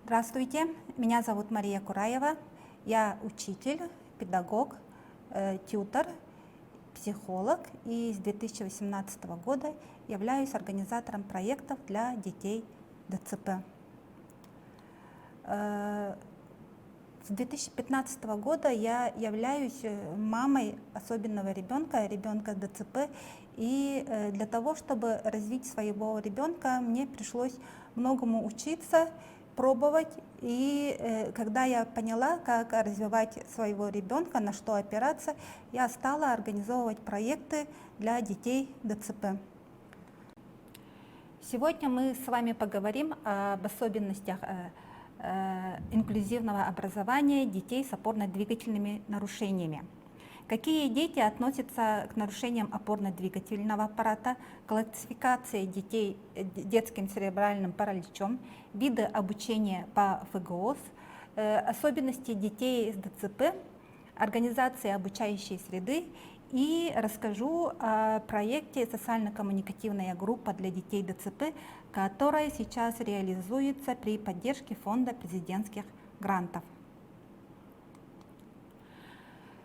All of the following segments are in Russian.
Здравствуйте, меня зовут Мария Кураева, я учитель, педагог, тьютор, психолог и с 2018 года являюсь организатором проектов для детей ДЦП. С 2015 года я являюсь мамой особенного ребенка ДЦП, и для того, чтобы развить своего ребенка, мне пришлось многому учиться, пробовать, и когда я поняла, как развивать своего ребенка, на что опираться, я стала организовывать проекты для детей ДЦП. Сегодня мы с вами поговорим об особенностях инклюзивного образования детей с опорно-двигательными нарушениями. Какие дети относятся к нарушениям опорно-двигательного аппарата, классификация детей детским церебральным параличом, виды обучения по ФГОС, особенности детей с ДЦП, организация обучающей среды, и расскажу о проекте «Социально-коммуникативная группа для детей ДЦП», которая сейчас реализуется при поддержке Фонда президентских грантов.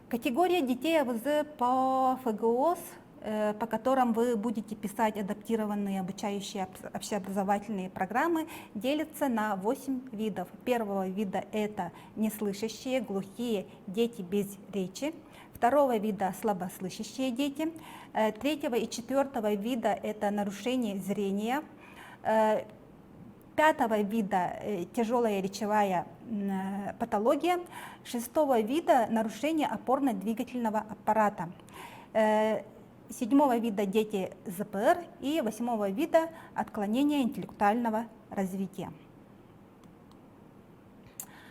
Категория детей АВЗ по ФГОС, по которым вы будете писать адаптированные обучающие общеобразовательные программы, делится на 8 видов. Первого вида это неслышащие, глухие дети без речи. Второго вида слабослышащие дети. Третьего и четвертого вида это нарушение зрения. Пятого вида тяжелая речевая патология, шестого вида нарушение опорно-двигательного аппарата, седьмого вида дети ЗПР и восьмого вида отклонения интеллектуального развития.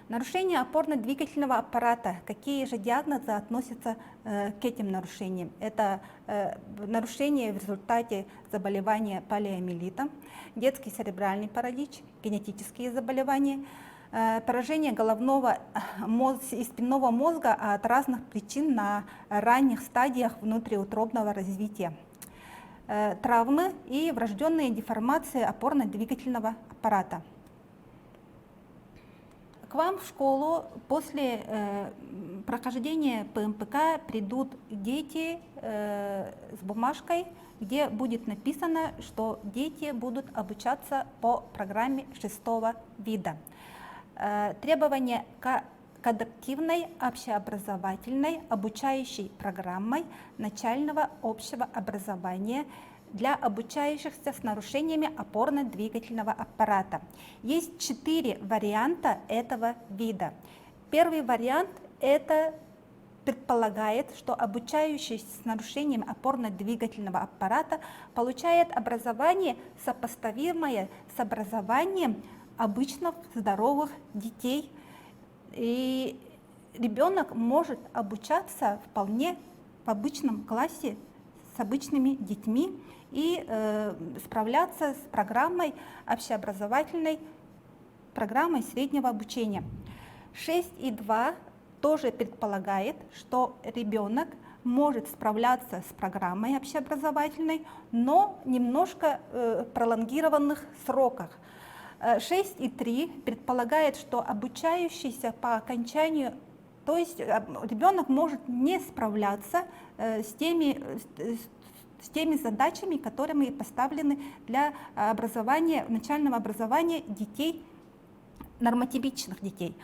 Нарушение опорно-двигательного аппарата. Какие же диагнозы относятся к этим нарушениям? Это нарушение в результате заболевания полиомиелитом, детский церебральный паралич, генетические заболевания, поражение головного и спинного мозга от разных причин на ранних стадиях внутриутробного развития, травмы и врожденные деформации опорно-двигательного аппарата. К вам в школу после прохождения ПМПК придут дети с бумажкой, где будет написано, что дети будут обучаться по программе 6-го вида. Требования к адаптивной общеобразовательной обучающей программой начального общего образования для обучающихся с нарушениями опорно-двигательного аппарата. Есть 4 варианта этого вида. Первый вариант это предполагает, что обучающийся с нарушением опорно-двигательного аппарата получает образование, сопоставимое с образованием обычных здоровых детей. И ребенок может обучаться вполне в обычном классе с обычными детьми и справляться с программой общеобразовательной, программой среднего обучения. 6.2 тоже предполагает, что ребенок может справляться с программой общеобразовательной, но немножко пролонгированных сроках. 6.3 предполагает, что обучающийся по окончанию, то есть ребенок может не справляться с теми задачами, которыми поставлены для образования, начального образования детей, нормотипичных детей.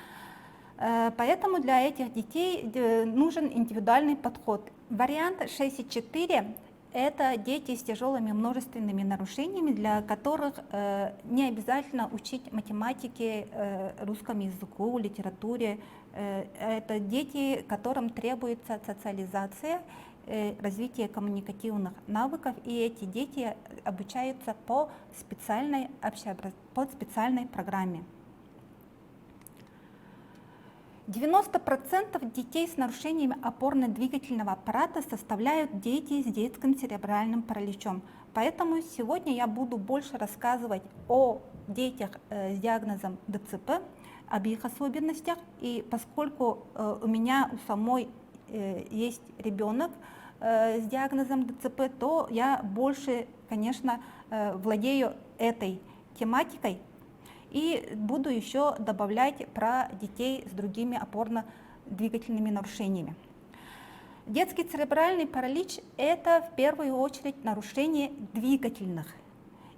Поэтому для этих детей нужен индивидуальный подход. Вариант 6.4 это дети с тяжелыми множественными нарушениями, для которых не обязательно учить математике, русскому языку, литературе. Это дети, которым требуется социализация, развитие коммуникативных навыков, и эти дети обучаются по специальной программе. 90% детей с нарушениями опорно-двигательного аппарата составляют дети с детским церебральным параличом. Поэтому сегодня я буду больше рассказывать о детях с диагнозом ДЦП, об их особенностях. И поскольку у меня у самой есть ребенок с диагнозом ДЦП, то я больше, конечно, владею этой тематикой. И буду еще добавлять про детей с другими опорно-двигательными нарушениями. Детский церебральный паралич – это в первую очередь нарушение двигательных.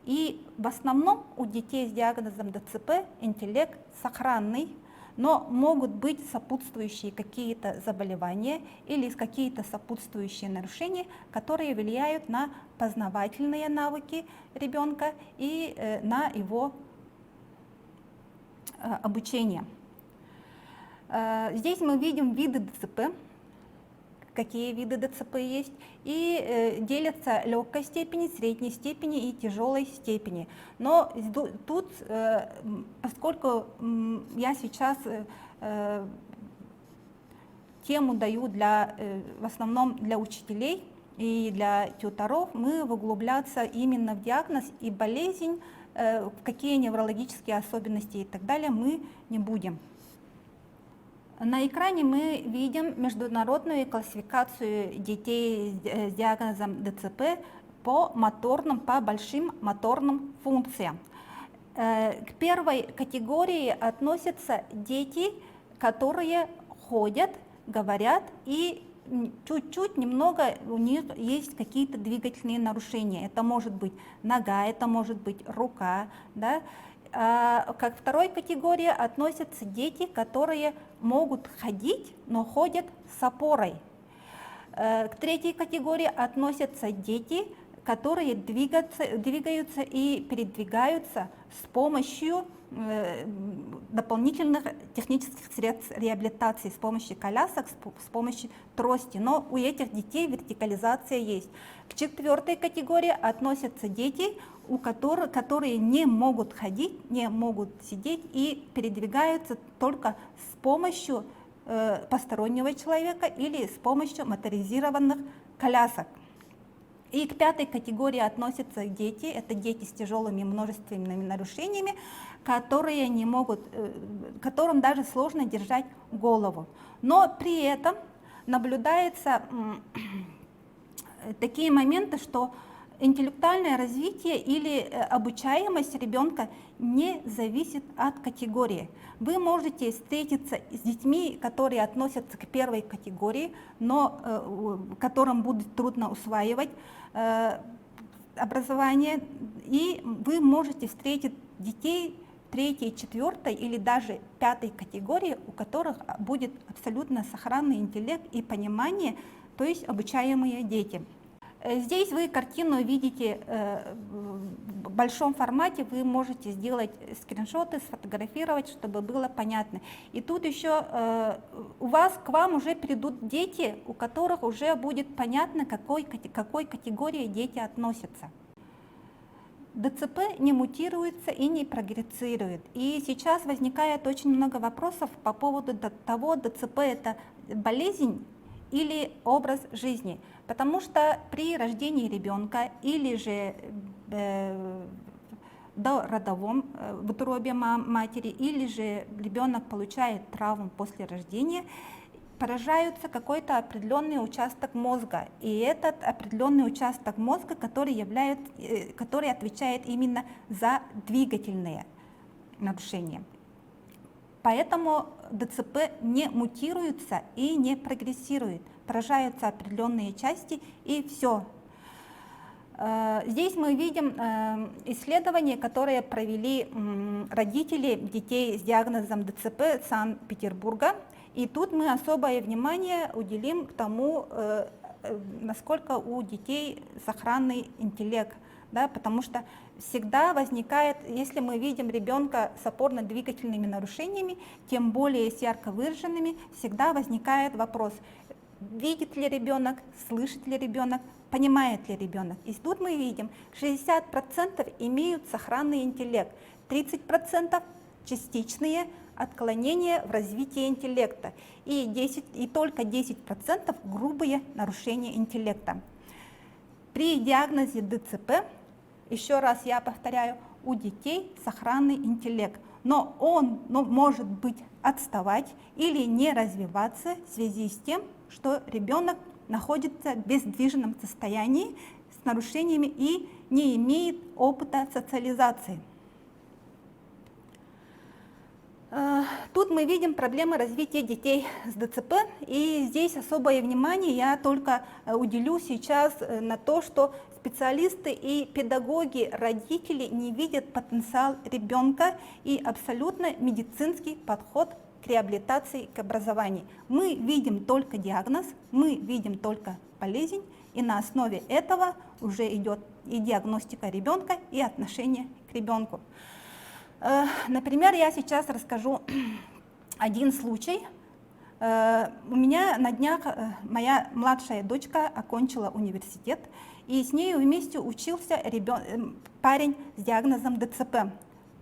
И в основном у детей с диагнозом ДЦП интеллект сохранный, но могут быть сопутствующие какие-то заболевания или какие-то сопутствующие нарушения, которые влияют на познавательные навыки ребенка и на его обучение. Здесь мы видим виды ДЦП, какие виды ДЦП есть, и делятся легкой степени, средней степени и тяжелой степени. Но тут, поскольку я сейчас тему даю в основном для учителей и для тьюторов, мы углубляться именно в диагноз и болезнь, в какие неврологические особенности и так далее мы не будем. На экране мы видим международную классификацию детей с диагнозом ДЦП по большим моторным функциям. К первой категории относятся дети, которые ходят, говорят и чуть-чуть немного у них есть какие-то двигательные нарушения. Это может быть нога, это может быть рука, да? Как второй категории относятся дети, которые могут ходить, но ходят с опорой. К третьей категории относятся дети, которые двигаются и передвигаются с помощью дополнительных технических средств реабилитации, с помощью колясок, с помощью трости. Но у этих детей вертикализация есть. К четвертой категории относятся дети, которые не могут ходить, не могут сидеть и передвигаются только с помощью постороннего человека или с помощью моторизированных колясок. И к пятой категории относятся дети, это дети с тяжелыми множественными нарушениями, которым даже сложно держать голову. Но при этом наблюдаются такие моменты, что интеллектуальное развитие или обучаемость ребенка не зависит от категории. Вы можете встретиться с детьми, которые относятся к первой категории, но которым будет трудно усваивать образование, и вы можете встретить детей третьей, четвертой или даже пятой категории, у которых будет абсолютно сохранный интеллект и понимание, то есть обучаемые дети. Здесь вы картину видите в большом формате, вы можете сделать скриншоты, сфотографировать, чтобы было понятно. И тут еще к вам уже придут дети, у которых уже будет понятно, к какой категории дети относятся. ДЦП не мутируется и не прогрессирует. И сейчас возникает очень много вопросов по поводу того, ДЦП это болезнь или образ жизни. Потому что при рождении ребенка или же до родовом в утробе матери, или же ребенок получает травму после рождения, поражается какой-то определенный участок мозга. И этот определенный участок мозга, который отвечает именно за двигательные нарушения. Поэтому ДЦП не мутируется и не прогрессирует. Поражаются определенные части и все. Здесь мы видим исследования, которые провели родители детей с диагнозом ДЦП Санкт-Петербурга. И тут мы особое внимание уделим к тому, насколько у детей сохранный интеллект. Да, потому что всегда возникает, если мы видим ребенка с опорно-двигательными нарушениями, тем более с ярко выраженными, всегда возникает вопрос, видит ли ребенок, слышит ли ребенок, понимает ли ребенок. И тут мы видим, 60% имеют сохранный интеллект, 30% частичные отклонения в развитии интеллекта и только 10% грубые нарушения интеллекта. При диагнозе ДЦП, еще раз я повторяю, у детей сохранный интеллект, но он может отставать или не развиваться в связи с тем, что ребенок находится в бездвижном состоянии с нарушениями и не имеет опыта социализации. Тут мы видим проблемы развития детей с ДЦП, и здесь особое внимание я только уделю сейчас на то, что специалисты и педагоги, родители не видят потенциал ребенка и абсолютно медицинский подход к реабилитации, к образованию. Мы видим только диагноз, мы видим только болезнь, и на основе этого уже идет и диагностика ребенка, и отношение к ребенку. Например, я сейчас расскажу один случай. У меня на днях моя младшая дочка окончила университет, и с ней вместе учился парень с диагнозом ДЦП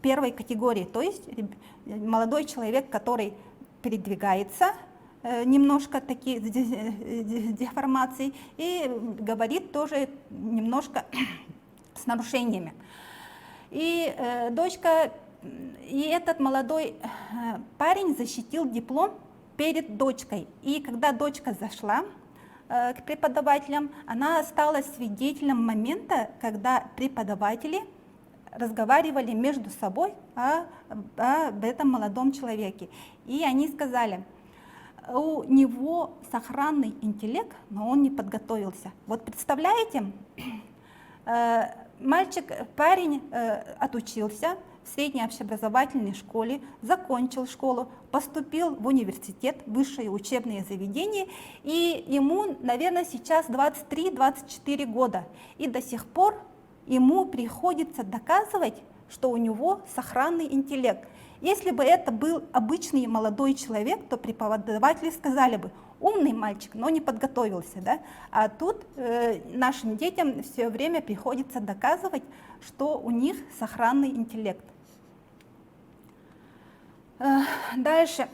первой категории, то есть молодой человек, который передвигается, немножко такие деформации, и говорит тоже немножко с нарушениями. И этот молодой парень защитил диплом перед дочкой. И когда дочка зашла к преподавателям, она стала свидетелем момента, когда преподаватели разговаривали между собой об этом молодом человеке. И они сказали: у него сохранный интеллект, но он не подготовился. Вот представляете, парень отучился в средней общеобразовательной школе, закончил школу, поступил в университет, высшее учебное заведение, и ему, наверное, сейчас 23-24 года. И до сих пор ему приходится доказывать, что у него сохранный интеллект. Если бы это был обычный молодой человек, то преподаватели сказали бы: умный мальчик, но не подготовился. Да? А тут нашим детям все время приходится доказывать, что у них сохранный интеллект. Дальше.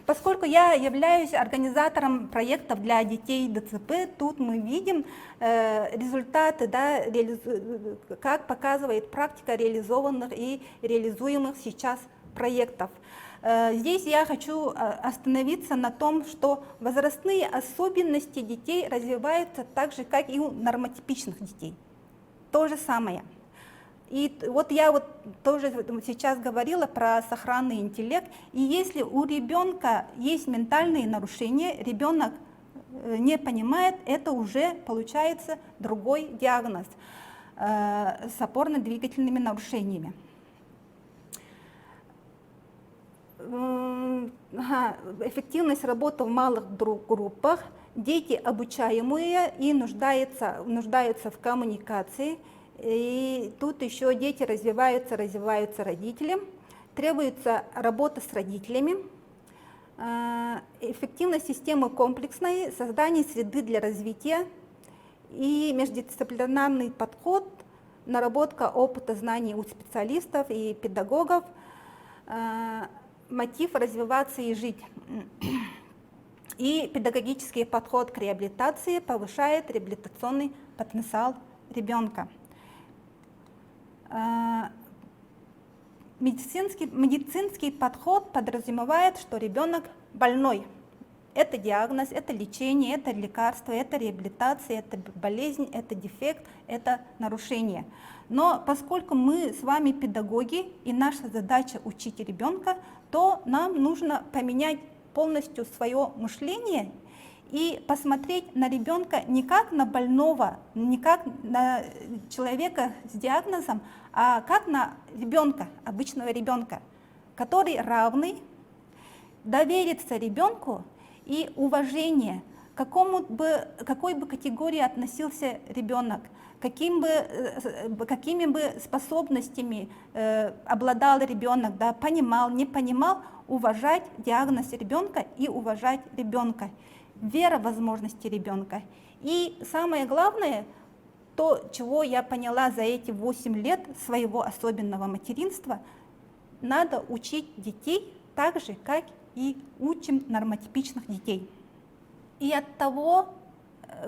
Поскольку я являюсь организатором проектов для детей ДЦП, тут мы видим результаты, да, как показывает практика реализованных и реализуемых сейчас проектов. Здесь я хочу остановиться на том, что возрастные особенности детей развиваются так же, как и у нормотипичных детей. То же самое. И вот я тоже сейчас говорила про сохранный интеллект. И если у ребенка есть ментальные нарушения, ребенок не понимает, это уже получается другой диагноз с опорно-двигательными нарушениями. Эффективность работы в малых группах. Дети обучаемые и нуждаются в коммуникации. И тут еще дети развиваются родителям. Требуется работа с родителями. Эффективность системы комплексной, создание среды для развития и междисциплинарный подход, наработка опыта, знаний у специалистов и педагогов, мотив развиваться и жить. И педагогический подход к реабилитации повышает реабилитационный потенциал ребенка. Медицинский подход подразумевает, что ребенок больной. Это диагноз, это лечение, это лекарство, это реабилитация, это болезнь, это дефект, это нарушение. Но поскольку мы с вами педагоги и наша задача учить ребенка, то нам нужно поменять полностью свое мышление и посмотреть на ребенка не как на больного, не как на человека с диагнозом, а как на ребенка, обычного ребенка, который равный, довериться ребенку и уважение, какой бы категории относился ребенок, какими бы способностями обладал ребенок, да, понимал, не понимал, уважать диагноз ребенка и уважать ребенка, вера в возможности ребенка. И самое главное, то, чего я поняла за эти 8 лет своего особенного материнства, надо учить детей так же, как и учим нормотипичных детей. И от того,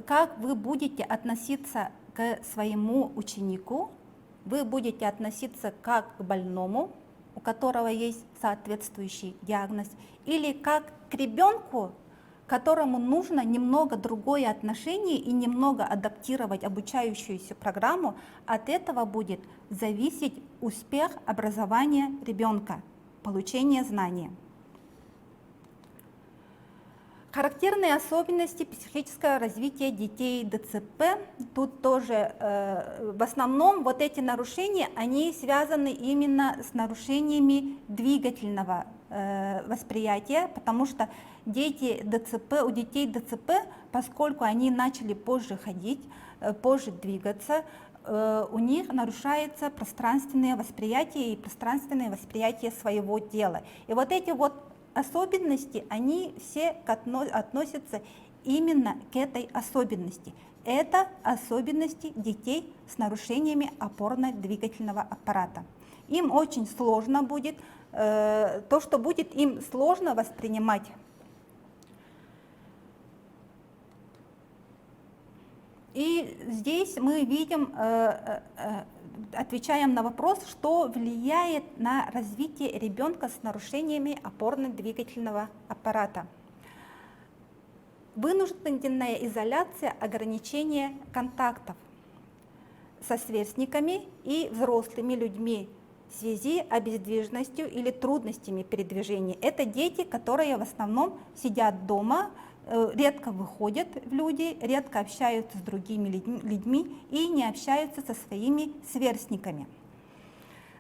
как вы будете относиться к своему ученику, вы будете относиться как к больному, у которого есть соответствующий диагноз, или как к ребенку, которому нужно немного другое отношение и немного адаптировать обучающуюся программу. От этого будет зависеть успех образования ребенка, получение знания. Характерные особенности психического развития детей ДЦП. Тут тоже в основном вот эти нарушения, они связаны именно с нарушениями двигательного восприятия, потому что у детей ДЦП, поскольку они начали позже ходить, позже двигаться, у них нарушается пространственное восприятие и пространственное восприятие своего тела. И вот эти вот особенности, они все относятся именно к этой особенности. Это особенности детей с нарушениями опорно-двигательного аппарата. Им очень сложно будет, то, что будет им сложно воспринимать. И здесь мы видим, отвечаем на вопрос, что влияет на развитие ребенка с нарушениями опорно-двигательного аппарата. Вынужденная изоляция, ограничение контактов со сверстниками и взрослыми людьми в связи с обездвиженностью или трудностями передвижения. Это дети, которые в основном сидят дома, редко выходят в люди, редко общаются с другими людьми и не общаются со своими сверстниками.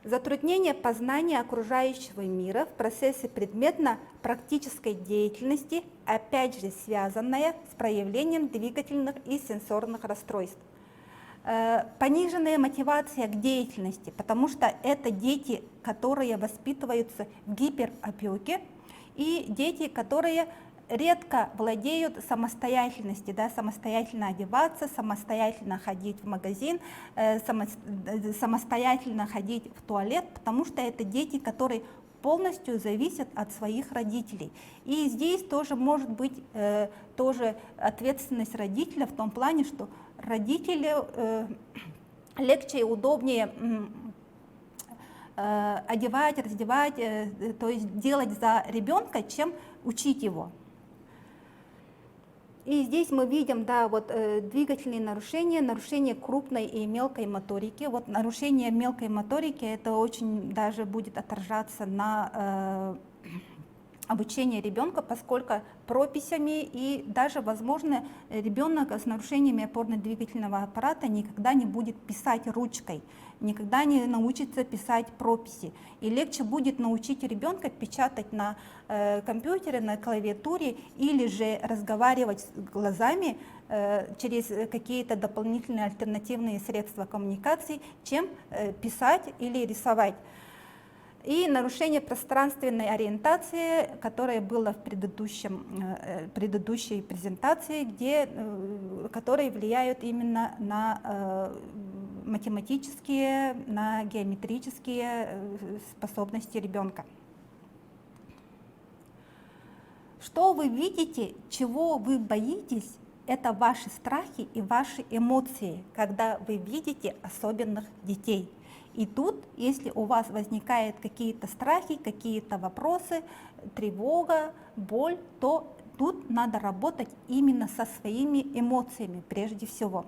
Затруднение познания окружающего мира в процессе предметно-практической деятельности, опять же связанное с проявлением двигательных и сенсорных расстройств. Пониженная мотивация к деятельности, потому что это дети, которые воспитываются в гиперопеке, и дети, которые редко владеют самостоятельностью, да, самостоятельно одеваться, самостоятельно ходить в магазин, самостоятельно ходить в туалет, потому что это дети, которые полностью зависят от своих родителей. И здесь тоже может быть тоже ответственность родителя в том плане, что родителю легче и удобнее одевать, раздевать, то есть делать за ребенка, чем учить его. И здесь мы видим, да, вот двигательные нарушения, нарушение крупной и мелкой моторики. Вот нарушение мелкой моторики, это очень даже будет отражаться на обучение ребенка, поскольку прописями и даже, возможно, ребенок с нарушениями опорно-двигательного аппарата никогда не будет писать ручкой, никогда не научится писать прописи. И легче будет научить ребенка печатать на компьютере, на клавиатуре или же разговаривать глазами через какие-то дополнительные альтернативные средства коммуникации, чем писать или рисовать. И нарушение пространственной ориентации, которое было в предыдущей презентации, которые влияют именно на математические, на геометрические способности ребенка. Что вы видите, чего вы боитесь, это ваши страхи и ваши эмоции, когда вы видите особенных детей. И тут, если у вас возникают какие-то страхи, какие-то вопросы, тревога, боль, то тут надо работать именно со своими эмоциями прежде всего.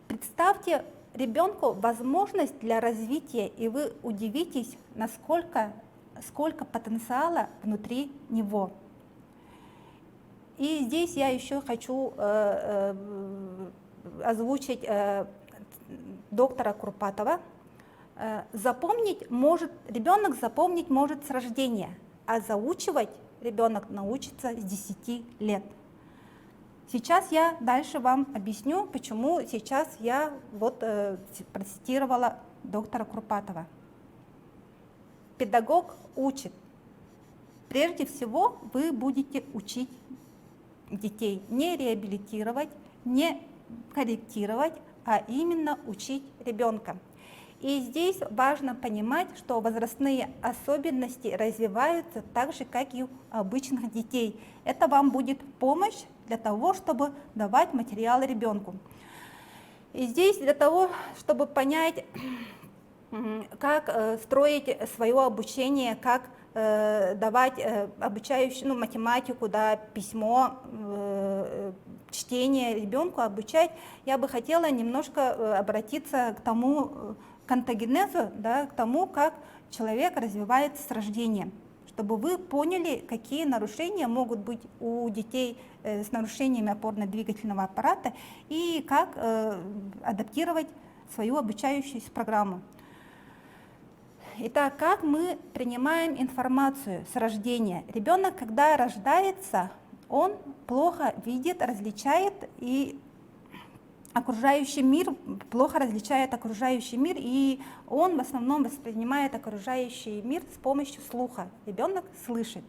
Представьте ребенку возможность для развития, и вы удивитесь, сколько потенциала внутри него. И здесь я еще хочу озвучить доктора Курпатова. Ребенок запомнить может с рождения, а заучивать ребенок научится с 10 лет. Сейчас я дальше вам объясню, почему сейчас я процитировала доктора Курпатова. Педагог учит. Прежде всего вы будете учить детей, не реабилитировать, не корректировать, а именно учить ребенка. И здесь важно понимать, что возрастные особенности развиваются так же, как и у обычных детей. Это вам будет помощь для того, чтобы давать материалы ребенку. И здесь для того, чтобы понять, как строить свое обучение, как давать обучающую математику, да, письмо, чтение ребенку, обучать, я бы хотела немножко обратиться к тому к антогенезу, да, к тому, как человек развивается с рождения. чтобы вы поняли, какие нарушения могут быть у детей с нарушениями опорно-двигательного аппарата и как адаптировать свою обучающуюся программу. Итак, как мы принимаем информацию с рождения? Ребенок, когда рождается, он плохо видит, различает и окружающий мир, плохо различает окружающий мир, и он в основном воспринимает окружающий мир с помощью слуха. Ребенок слышит.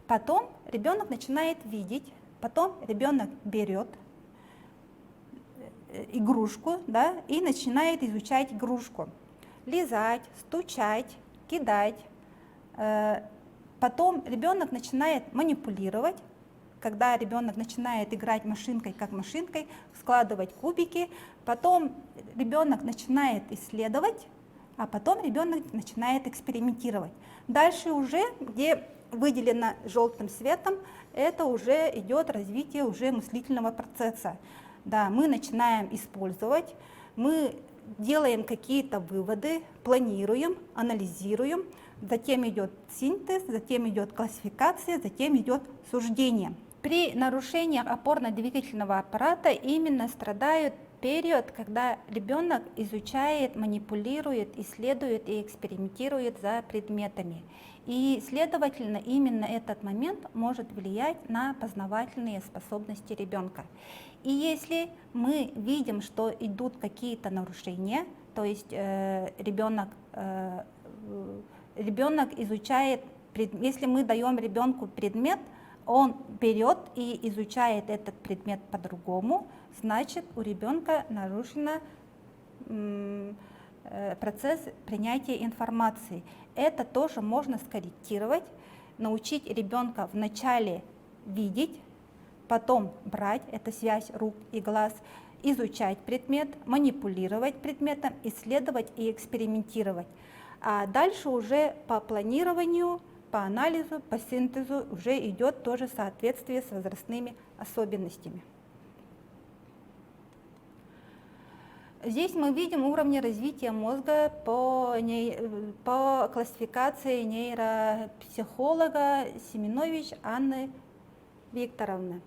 Потом ребенок начинает видеть, потом ребенок берет игрушку, да, и начинает изучать игрушку. Лизать, стучать, кидать. Потом ребенок начинает манипулировать, когда ребенок начинает играть машинкой как машинкой, складывать кубики, потом ребенок начинает исследовать, а потом ребенок начинает экспериментировать. Дальше уже, где выделено желтым цветом, это уже идет развитие уже мыслительного процесса. Да, мы начинаем использовать, мы делаем какие-то выводы, планируем, анализируем, затем идет синтез, затем идет классификация, затем идет суждение. При нарушениях опорно-двигательного аппарата именно страдают период, когда ребенок изучает, манипулирует, исследует и экспериментирует за предметами. И, следовательно, именно этот момент может влиять на познавательные способности ребенка. И если мы видим, что идут какие-то нарушения, то есть ребенок изучает, если мы даем ребенку предмет, он берет и изучает этот предмет по-другому, значит, у ребенка нарушен процесс принятия информации. Это тоже можно скорректировать, научить ребенка вначале видеть, потом брать, это связь рук и глаз, изучать предмет, манипулировать предметом, исследовать и экспериментировать. А дальше уже по планированию, по анализу, по синтезу уже идет тоже соответствие с возрастными особенностями. Здесь мы видим уровни развития мозга по классификации нейропсихолога Семенович Анны Викторовны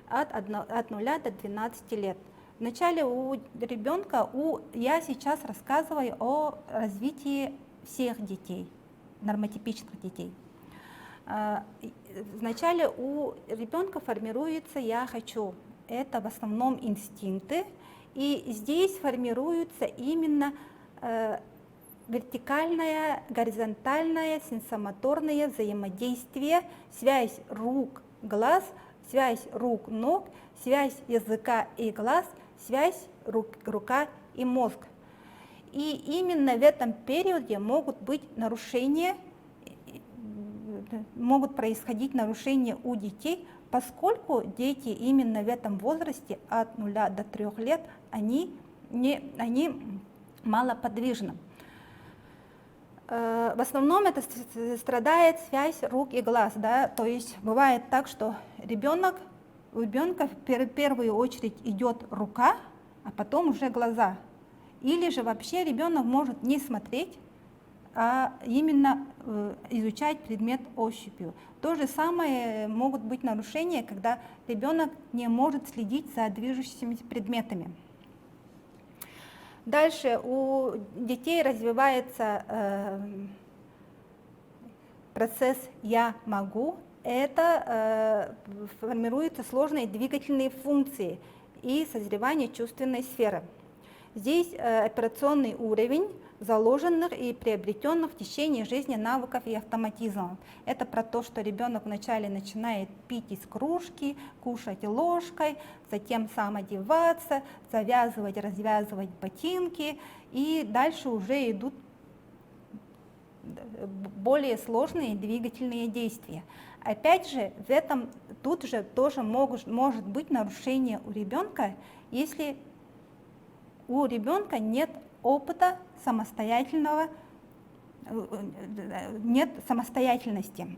от 0 до 12 лет. Вначале у ребенка, я сейчас рассказываю о развитии всех детей, нормотипичных детей. Вначале у ребенка формируется «я хочу». Это в основном инстинкты. И здесь формируется именно вертикальное, горизонтальное, сенсомоторное взаимодействие, связь рук-глаз, связь рук-ног, связь языка и глаз, связь рука и мозг. И именно в этом периоде могут быть нарушения, могут происходить нарушения у детей, поскольку дети именно в этом возрасте от 0 до 3 лет, они малоподвижны. В основном это страдает связь рук и глаз, да? То есть бывает так, что у ребенка в первую очередь идет рука, а потом уже глаза. Или же вообще ребенок может не смотреть, а именно изучать предмет ощупью. То же самое могут быть нарушения, когда ребенок не может следить за движущимися предметами. Дальше у детей развивается процесс «я могу». Это формируются сложные двигательные функции и созревание чувственной сферы. Здесь операционный уровень заложенных и приобретенных в течение жизни навыков и автоматизмов. Это про то, что ребенок вначале начинает пить из кружки, кушать ложкой, затем сам одеваться, завязывать, развязывать ботинки, и дальше уже идут более сложные двигательные действия. Опять же, тут же тоже может быть нарушение у ребенка, если у ребенка нет опыта нет самостоятельности.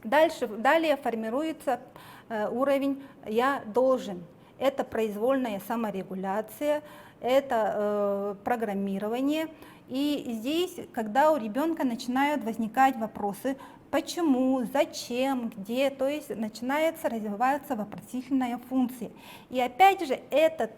Далее формируется уровень «я должен». Это произвольная саморегуляция, это программирование. И здесь, когда у ребенка начинают возникать вопросы, почему, зачем, где, то есть начинается развиваться вопросительная функция. И опять же, этот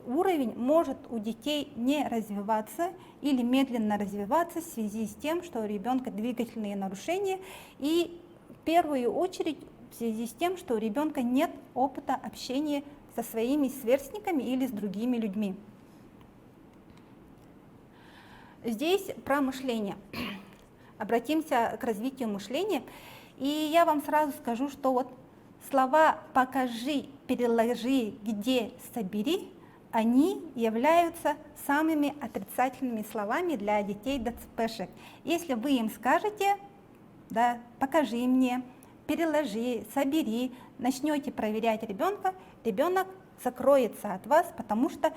уровень может у детей не развиваться или медленно развиваться в связи с тем, что у ребенка двигательные нарушения, и в первую очередь в связи с тем, что у ребенка нет опыта общения со своими сверстниками или с другими людьми. Здесь про мышление. Обратимся к развитию мышления. И я вам сразу скажу, что вот слова «покажи», «переложи», «где», «собери» они являются самыми отрицательными словами для детей ДЦПшек. Если вы им скажете, да, «покажи мне», «переложи», «собери», начнете проверять ребенка, ребенок закроется от вас, потому что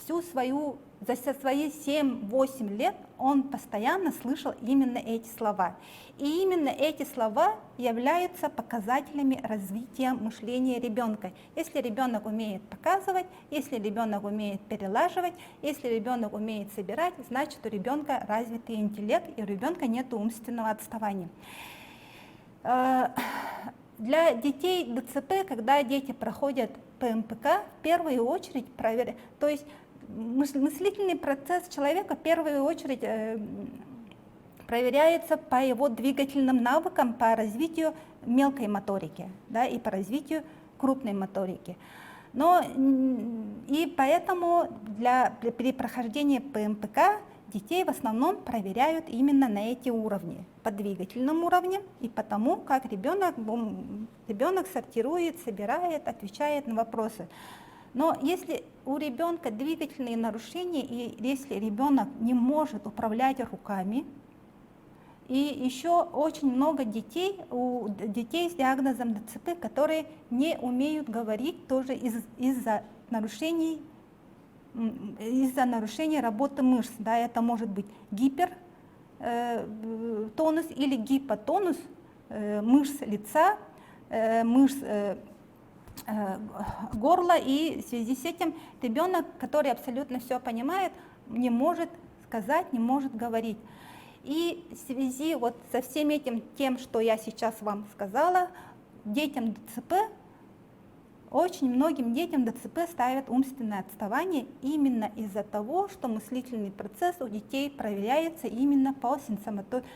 за свои 7-8 лет он постоянно слышал именно эти слова. И именно эти слова являются показателями развития мышления ребенка. Если ребенок умеет показывать, если ребенок умеет перелаживать, если ребенок умеет собирать, значит у ребенка развитый интеллект и у ребенка нет умственного отставания. Для детей ДЦП, когда дети проходят ПМПК, в первую очередь проверяют, то есть мыслительный процесс человека в первую очередь проверяется по его двигательным навыкам, по развитию мелкой моторики, да, и по развитию крупной моторики. И поэтому при прохождении ПМПК детей в основном проверяют именно на эти уровни, по двигательному уровню и по тому, как ребенок сортирует, собирает, отвечает на вопросы. Но если у ребенка двигательные нарушения, и если ребенок не может управлять руками, и еще очень много детей с диагнозом ДЦП, которые не умеют говорить тоже из-за нарушения работы мышц. Да, это может быть гипертонус или гипотонус мышц лица, мышц горла, и в связи с этим ребенок, который абсолютно все понимает, не может сказать, не может говорить. И в связи вот со всем этим, тем, что я сейчас вам сказала, детям ДЦП, очень многим детям ДЦП ставят умственное отставание именно из-за того, что мыслительный процесс у детей проверяется именно по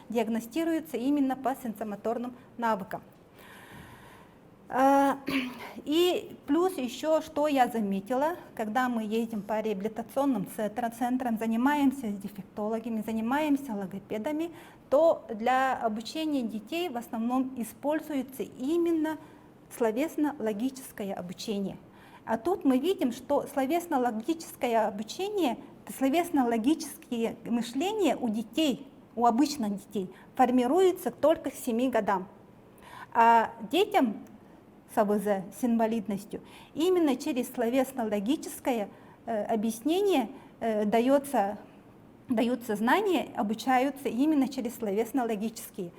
диагностируется именно по сенсомоторным навыкам. И плюс еще, что я заметила, когда мы едем по реабилитационным центрам, занимаемся с дефектологами, занимаемся логопедами, то для обучения детей в основном используется именно словесно-логическое обучение. А тут мы видим, что словесно-логическое обучение, словесно-логические мышления у детей, у обычных детей, формируется только к 7 годам. А детям с АВЗ, с инвалидностью, именно через словесно-логическое объяснение даются знания, обучаются именно через словесно-логические,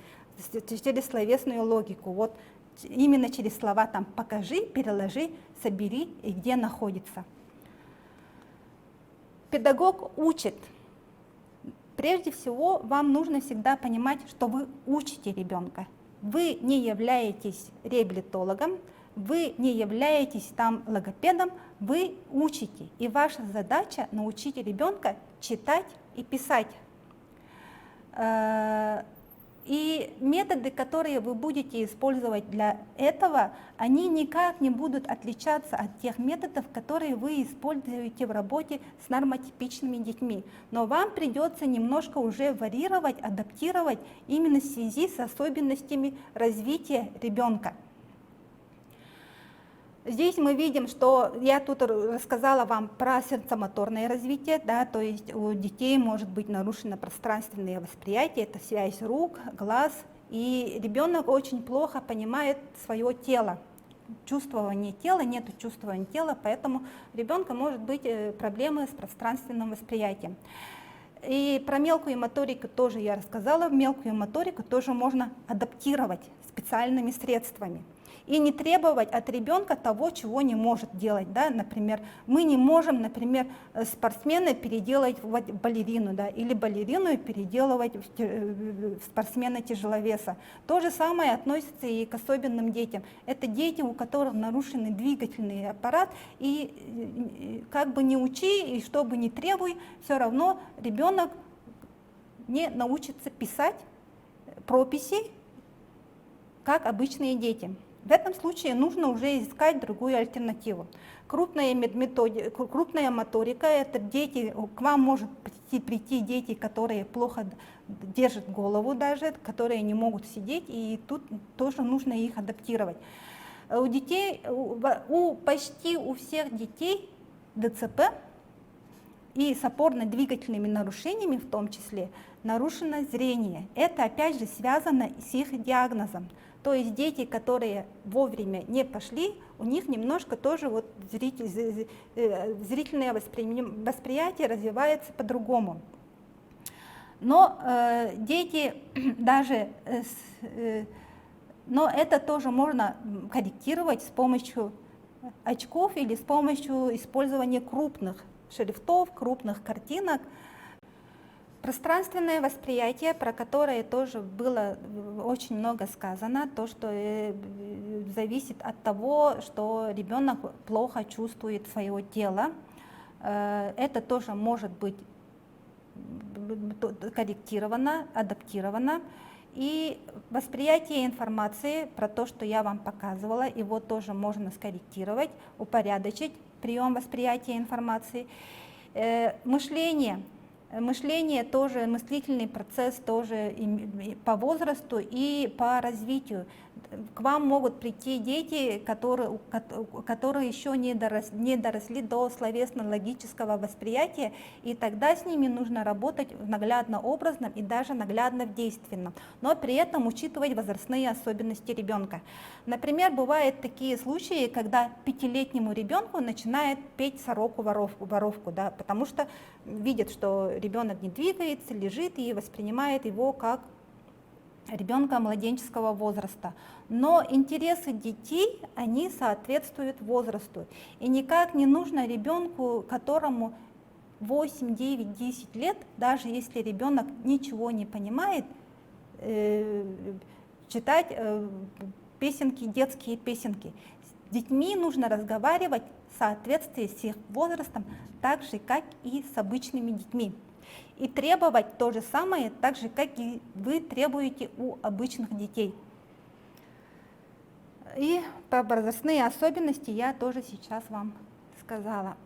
через словесную логику. Вот именно через слова там «покажи», «переложи», «собери» и «где находится». Педагог учит. Прежде всего, вам нужно всегда понимать, что вы учите ребенка. Вы не являетесь реабилитологом, вы не являетесь там логопедом, вы учите. И ваша задача научить ребенка читать и писать. И методы, которые вы будете использовать для этого, они никак не будут отличаться от тех методов, которые вы используете в работе с нормотипичными детьми. Но вам придется немножко уже варьировать, адаптировать именно в связи с особенностями развития ребенка. Здесь мы видим, что я тут рассказала вам про сенсомоторное развитие, да, то есть у детей может быть нарушено пространственное восприятие, это связь рук, глаз, и ребенок очень плохо понимает свое тело, чувствование тела, нет чувствования тела, поэтому у ребенка может быть проблемы с пространственным восприятием. И про мелкую моторику тоже я рассказала, мелкую моторику тоже можно адаптировать специальными средствами. И не требовать от ребенка того, чего не может делать. Да? Например, мы не можем, например, спортсмена переделать в балерину, да? Или балерину переделывать в спортсмена тяжеловеса. То же самое относится и к особенным детям. Это дети, у которых нарушен двигательный аппарат, и как бы не учи, и что бы ни требуй, все равно ребенок не научится писать прописи, как обычные дети. В этом случае нужно уже искать другую альтернативу. Крупная моторика – это дети, к вам может прийти дети, которые плохо держат голову даже, которые не могут сидеть, и тут тоже нужно их адаптировать. У детей, почти у всех детей ДЦП и с опорно-двигательными нарушениями в том числе нарушено зрение. Это опять же связано с их диагнозом. То есть дети, которые вовремя не пошли, у них немножко тоже вот зрительное восприятие развивается по-другому. Но дети даже, но это тоже можно корректировать с помощью очков или с помощью использования крупных шрифтов, крупных картинок. Пространственное восприятие, про которое тоже было очень много сказано, то, что зависит от того, что ребенок плохо чувствует свое тело, это тоже может быть корректировано, адаптировано. И восприятие информации, про то, что я вам показывала, его тоже можно скорректировать, упорядочить прием восприятия информации. Мышление тоже, мыслительный процесс тоже по возрасту и по развитию. К вам могут прийти дети, которые еще не доросли до словесно-логического восприятия, и тогда с ними нужно работать наглядно-образно и даже наглядно-действенно, но при этом учитывать возрастные особенности ребенка. Например, бывают такие случаи, когда 5-летнему ребенку начинает петь сороку-воровку, да, потому что видят, что ребенок не двигается, лежит и воспринимает его как ребенка младенческого возраста. Но интересы детей, они соответствуют возрасту. И никак не нужно ребенку, которому 8, 9, 10 лет, даже если ребенок ничего не понимает, читать песенки, детские песенки. С детьми нужно разговаривать в соответствии с их возрастом, так же, как и с обычными детьми. И требовать то же самое, так же, как и вы требуете у обычных детей. И про возрастные особенности я тоже сейчас вам сказала.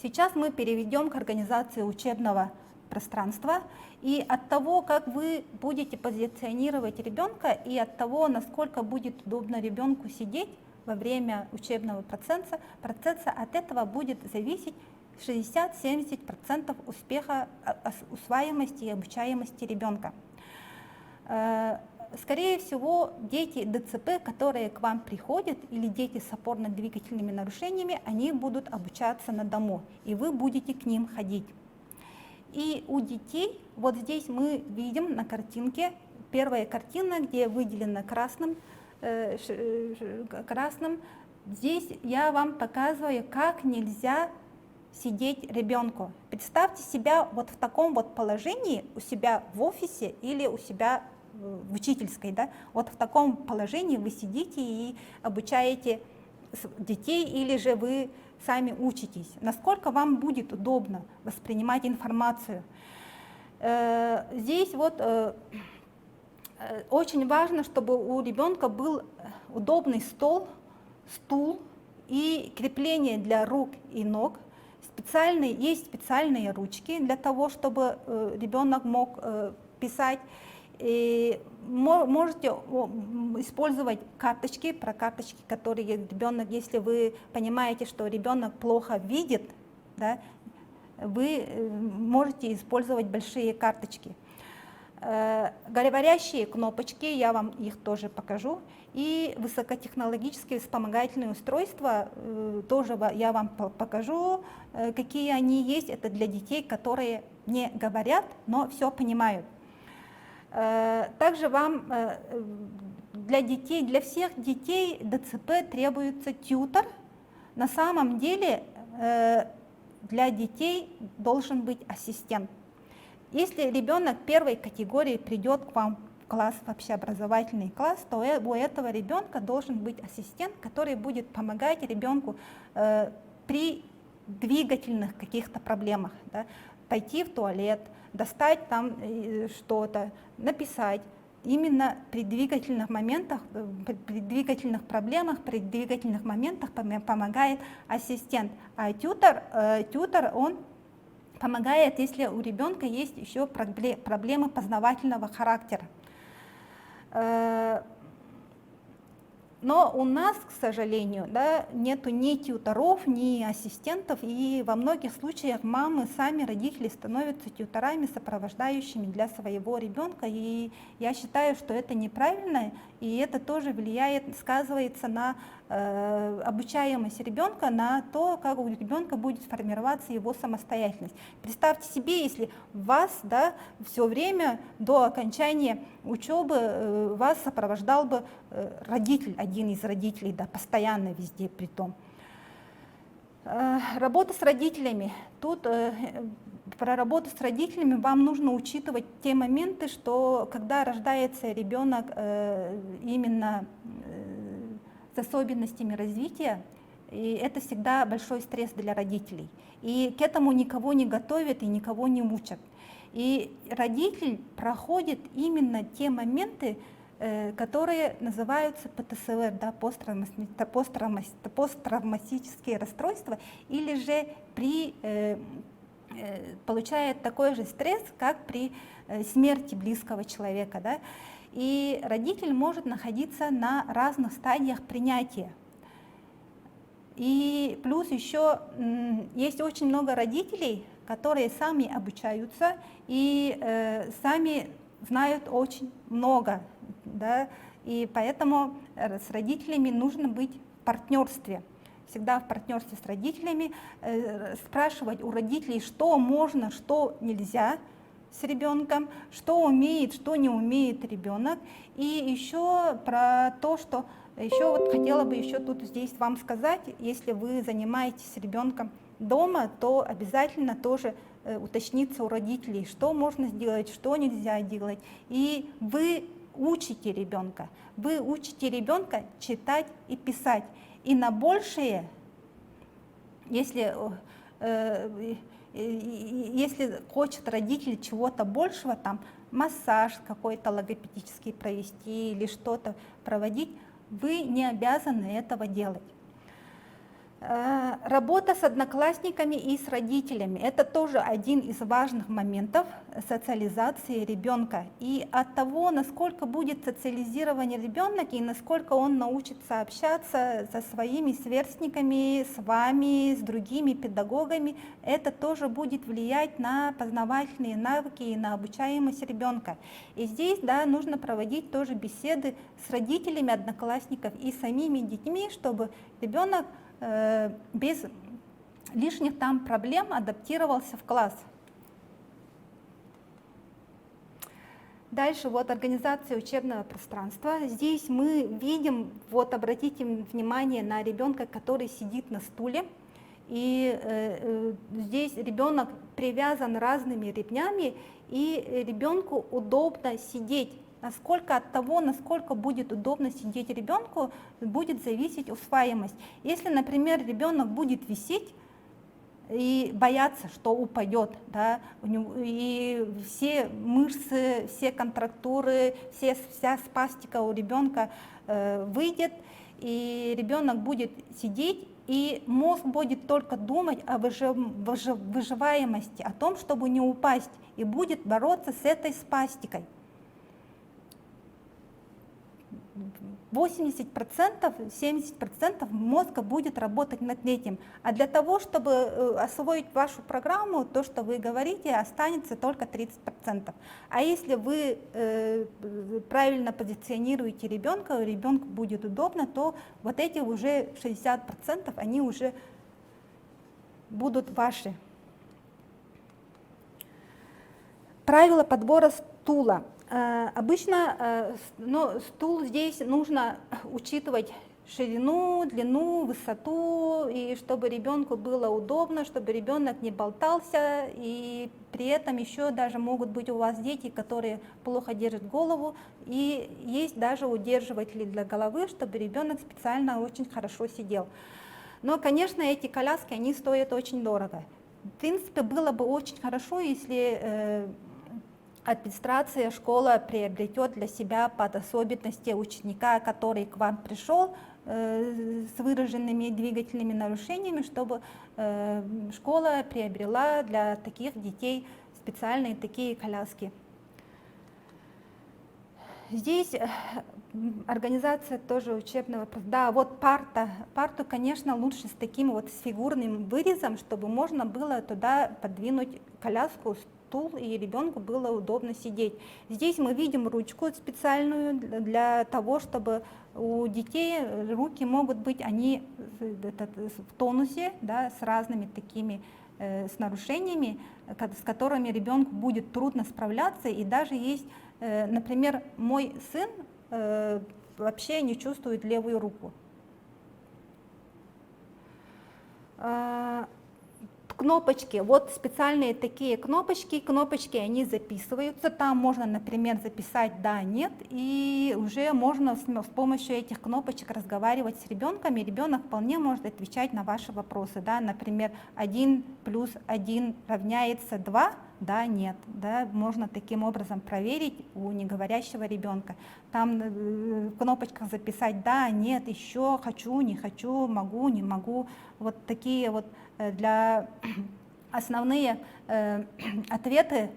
Сейчас мы перейдем к организации учебного пространства. И от того, как вы будете позиционировать ребенка, и от того, насколько будет удобно ребенку сидеть во время учебного процесса, от этого будет зависеть 60-70% успеха, усваиваемости и обучаемости ребенка. Скорее всего, дети ДЦП, которые к вам приходят, или дети с опорно-двигательными нарушениями, они будут обучаться на дому, и вы будете к ним ходить. И у детей, вот здесь мы видим на картинке, первая картина, где выделено красным, здесь я вам показываю, как нельзя сидеть ребенку. Представьте себя вот в таком вот положении у себя в офисе или у себя в учительской, да? Вот в таком положении вы сидите и обучаете детей, или же вы сами учитесь. Насколько вам будет удобно воспринимать информацию? Здесь вот очень важно, чтобы у ребенка был удобный стол, стул и крепление для рук и ног. Есть специальные ручки для того, чтобы ребенок мог писать. И можете использовать карточки, которые ребенок, если вы понимаете, что ребенок плохо видит, да, вы можете использовать большие карточки. Говорящие кнопочки, я вам их тоже покажу. И высокотехнологические вспомогательные устройства тоже я вам покажу, какие они есть. Это для детей, которые не говорят, но все понимают. Также вам для детей, для всех детей ДЦП требуется тьютор. На самом деле для детей должен быть ассистент. Если ребенок первой категории придет к вам в класс, в общеобразовательный класс, то у этого ребенка должен быть ассистент, который будет помогать ребенку при двигательных каких-то проблемах, да, пойти в туалет, достать там что-то, написать. Именно при двигательных моментах, при двигательных проблемах, при двигательных моментах помогает ассистент. А тьютор, он помогает, если у ребенка есть еще проблемы познавательного характера. Но у нас, к сожалению, да, нету ни тьюторов, ни ассистентов, и во многих случаях мамы, сами родители становятся тьюторами, сопровождающими для своего ребенка. И я считаю, что это неправильно, и это тоже влияет, сказывается на обучаемость ребенка, на то, как у ребенка будет формироваться его самостоятельность. Представьте себе, если вас, да, все время до окончания учебы вас сопровождал бы родитель, один из родителей, да, постоянно везде при том. Работа с родителями. Тут про работу с родителями вам нужно учитывать те моменты, что когда рождается ребенок именно с особенностями развития, и это всегда большой стресс для родителей. И к этому никого не готовят и никого не учат. И родитель проходит именно те моменты, которые называются ПТСР, да, посттравматические расстройства, или же получает такой же стресс, как при смерти близкого человека. Да? И родитель может находиться на разных стадиях принятия. И плюс еще есть очень много родителей, которые сами обучаются и сами знают очень много. Да? И поэтому с родителями нужно быть в партнерстве. Всегда в партнерстве с родителями, спрашивать у родителей, что можно, что нельзя с ребенком, что умеет, что не умеет ребенок. И еще про то, что еще вот хотела бы еще тут здесь вам сказать, если вы занимаетесь с ребенком дома, то обязательно тоже уточниться у родителей, что можно сделать, что нельзя делать. И вы учите ребенка читать и писать. И на большее, если хочет родитель чего-то большего, там массаж какой-то логопедический провести или что-то проводить, вы не обязаны этого делать. Работа с одноклассниками и с родителями – это тоже один из важных моментов социализации ребенка. И от того, насколько будет социализирован ребенок и насколько он научится общаться со своими сверстниками, с вами, с другими педагогами, это тоже будет влиять на познавательные навыки и на обучаемость ребенка. И здесь, да, нужно проводить тоже беседы с родителями одноклассников и самими детьми, чтобы ребенок без лишних там проблем адаптировался в класс. Дальше вот организация учебного пространства. Здесь мы видим, вот обратите внимание на ребенка, который сидит на стуле. И здесь ребенок привязан разными ремнями, и ребенку удобно сидеть. Насколько от того, насколько будет удобно сидеть ребенку, будет зависеть усваиваемость. Если, например, ребенок будет висеть и бояться, что упадет, да, и все мышцы, все контрактуры, вся спастика у ребенка выйдет, и ребенок будет сидеть, и мозг будет только думать о выживаемости, о том, чтобы не упасть, и будет бороться с этой спастикой. 80%, 70% мозга будет работать над этим. А для того, чтобы освоить вашу программу, то, что вы говорите, останется только 30%. А если вы правильно позиционируете ребенка, ребенку будет удобно, то вот эти уже 60%, они уже будут ваши. Правила подбора стула. Обычно стул здесь нужно учитывать ширину, длину, высоту, и чтобы ребенку было удобно, чтобы ребенок не болтался, и при этом еще даже могут быть у вас дети, которые плохо держат голову, и есть даже удерживатели для головы, чтобы ребенок специально очень хорошо сидел. Но, конечно, эти коляски, они стоят очень дорого. В принципе, было бы очень хорошо, если администрация школы приобретет для себя под особенности ученика, который к вам пришел с выраженными двигательными нарушениями, чтобы школа приобрела для таких детей специальные такие коляски. Здесь организация тоже учебного, да, вот парту, конечно, лучше с таким вот с фигурным вырезом, чтобы можно было туда подвинуть коляску, стул, и ребенку было удобно сидеть. Здесь мы видим ручку специальную для того, чтобы у детей руки могут быть, они в тонусе, да, с разными такими с нарушениями, с которыми ребенку будет трудно справляться, и даже есть, например, мой сын вообще не чувствует левую руку. Кнопочки, вот специальные такие кнопочки, они записываются, там можно, например, записать «да», «нет», и уже можно с помощью этих кнопочек разговаривать с ребенком, и ребенок вполне может отвечать на ваши вопросы, да, например, 1 плюс 1 равняется 2, да, нет, да, можно таким образом проверить у неговорящего ребенка. Там в кнопочках записать «да», «нет», «еще», «хочу», «не хочу», «могу», «не могу», вот такие вот для основные ответы